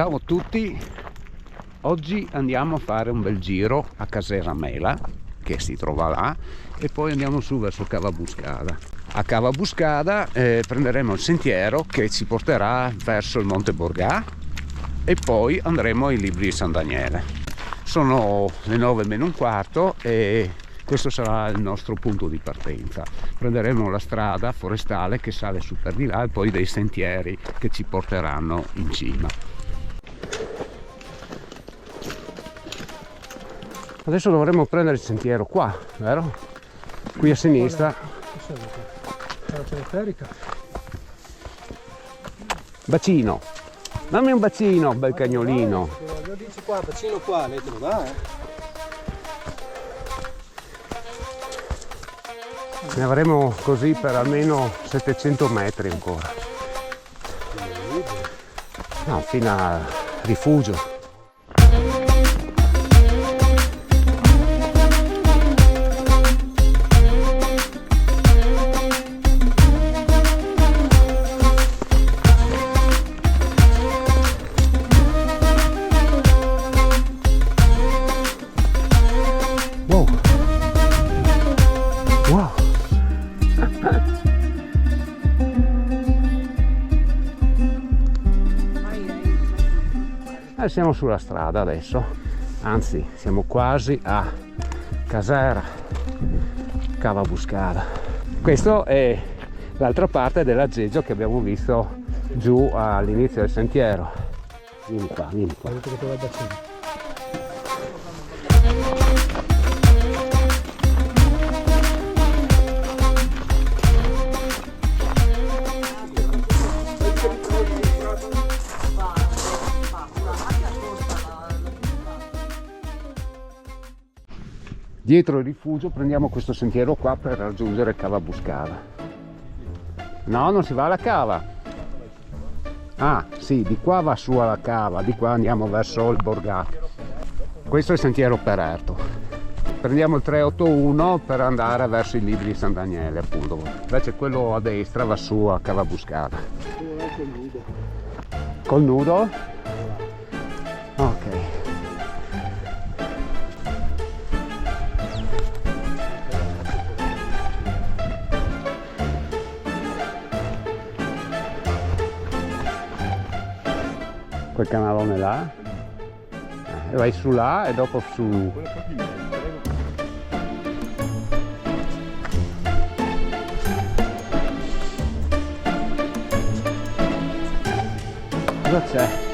Ciao a tutti, oggi andiamo a fare un bel giro a Caserramela che si trova là e poi andiamo su verso Cava Buscada. A Cava Buscada prenderemo il sentiero che ci porterà verso il Monte Borgà e poi andremo ai Libri di San Daniele. Sono le 9:15 e questo sarà il nostro punto di partenza. Prenderemo la strada forestale che sale su per di là e poi dei sentieri che ci porteranno in cima. Adesso dovremmo prendere il sentiero qua, vero? Qui a sinistra. C'è la teleferica. Bacino. Dammi un bacino, bel cagnolino. Lo dici qua, bacino qua, lei te lo dà, Ne avremo così per almeno 700 metri ancora. No, fino al rifugio. Siamo sulla strada adesso, anzi siamo quasi a Casera Cava Buscada. Questo è l'altra parte dell'aggeggio che abbiamo visto giù all'inizio del sentiero. Vieni qua, vieni qua. Dietro il rifugio prendiamo questo sentiero qua per raggiungere Cava Buscada. No, non si va alla cava. Ah, sì, di qua va su alla cava, di qua andiamo verso il Borgà. Questo è il sentiero Pererto. Prendiamo il 381 per andare verso i Libri di San Daniele, appunto. Invece quello a destra va su a Cava Buscada. Col nudo? Ok. Quel canalone là e vai su là e dopo su. Cosa c'è?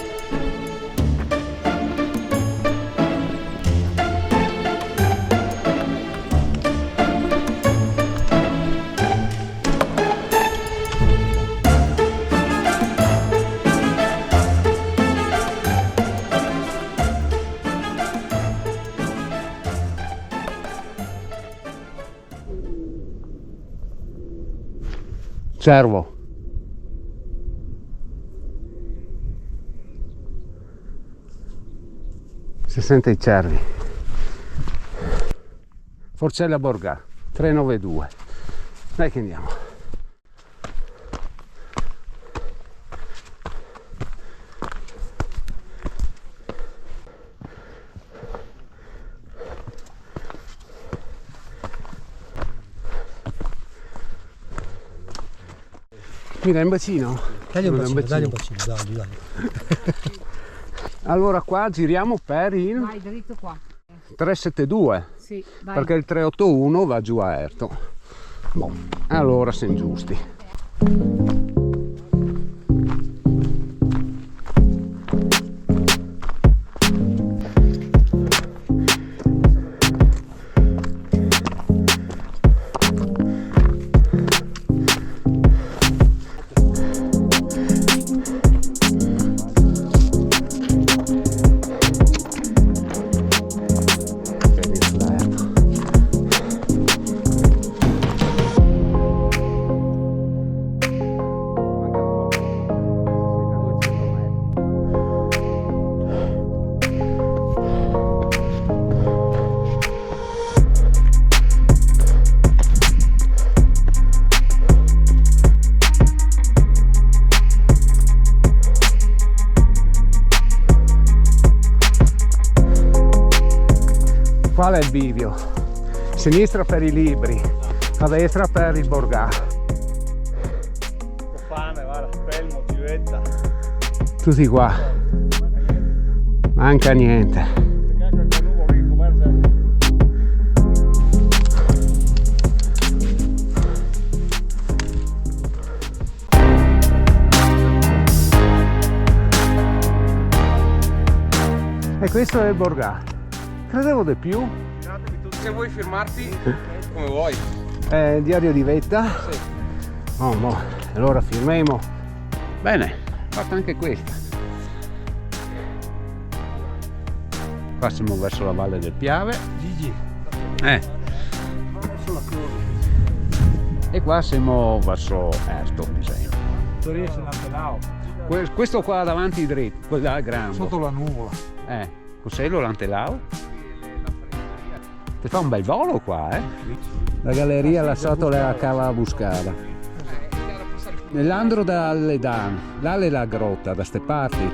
Cervo. Si sente i cervi. Forcella Borgà 392. Dai che andiamo. Mi dai un bacino? Dagli un bacino, dai. Allora qua giriamo per il Vai dritto qua. 372. Sì, vai. Perché il 381 va giù a Erto. Boh, allora siamo giusti. Qual è il bivio? Sinistra per i libri, a destra per il borgà. Ho fame, guarda, spelmo, civetta. Tutti qua. Manca niente. E questo è il borgà. Credevo di più. Se vuoi firmarti, come vuoi. Diario di vetta. Sì. Oh no, allora firmiamo. Bene, fatta anche questa. Qua siamo verso la Valle del Piave. Gigi. Sulla curva. E qua siamo verso sto disegno. Tu riesci a Lantelao. Questo qua davanti dritto, quello là è grande. Sotto la nuvola. Cos'è lo Lantelao? Ti fa un bel volo qua, eh? La galleria la Satola a Cava Buscada. Nell'andro dalle Dan, là è la grotta, da ste parti.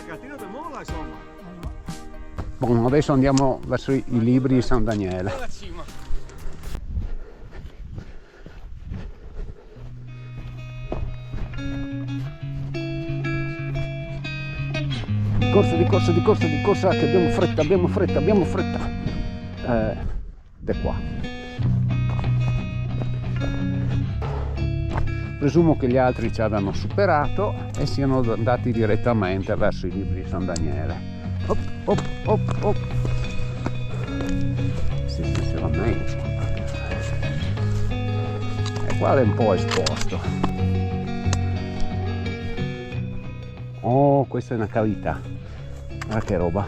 Catino de mola, insomma. Bon, adesso andiamo verso i libri di San Daniele. Alla cima. Di corsa, che abbiamo fretta. Da qua. Presumo che gli altri ci abbiano superato e siano andati direttamente verso i libri di San Daniele. Op. Sì, sinceramente. E qua è un po' esposto. Oh, questa è una cavità. Ah, che roba.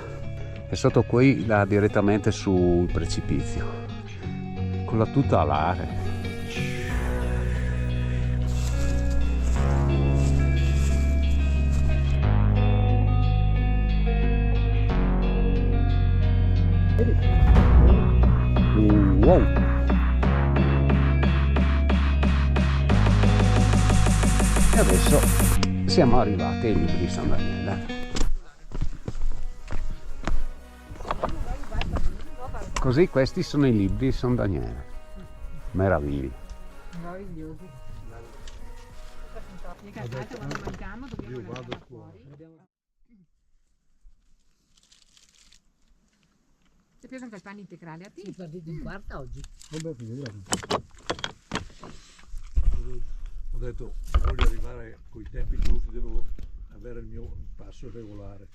E sotto qui dà direttamente sul precipizio. Con la tuta alare. Wow. E adesso siamo arrivati ai libri di San Daniele. Così questi sono i libri di San Daniele. Meraviglia. Meravigliosi. Quando mangiamo dobbiamo andare fuori. Ti è preso anche il pane integrale a te? Sì, partito in quarta oggi. Ho detto, se voglio arrivare coi tempi giusti devo avere il mio passo regolare.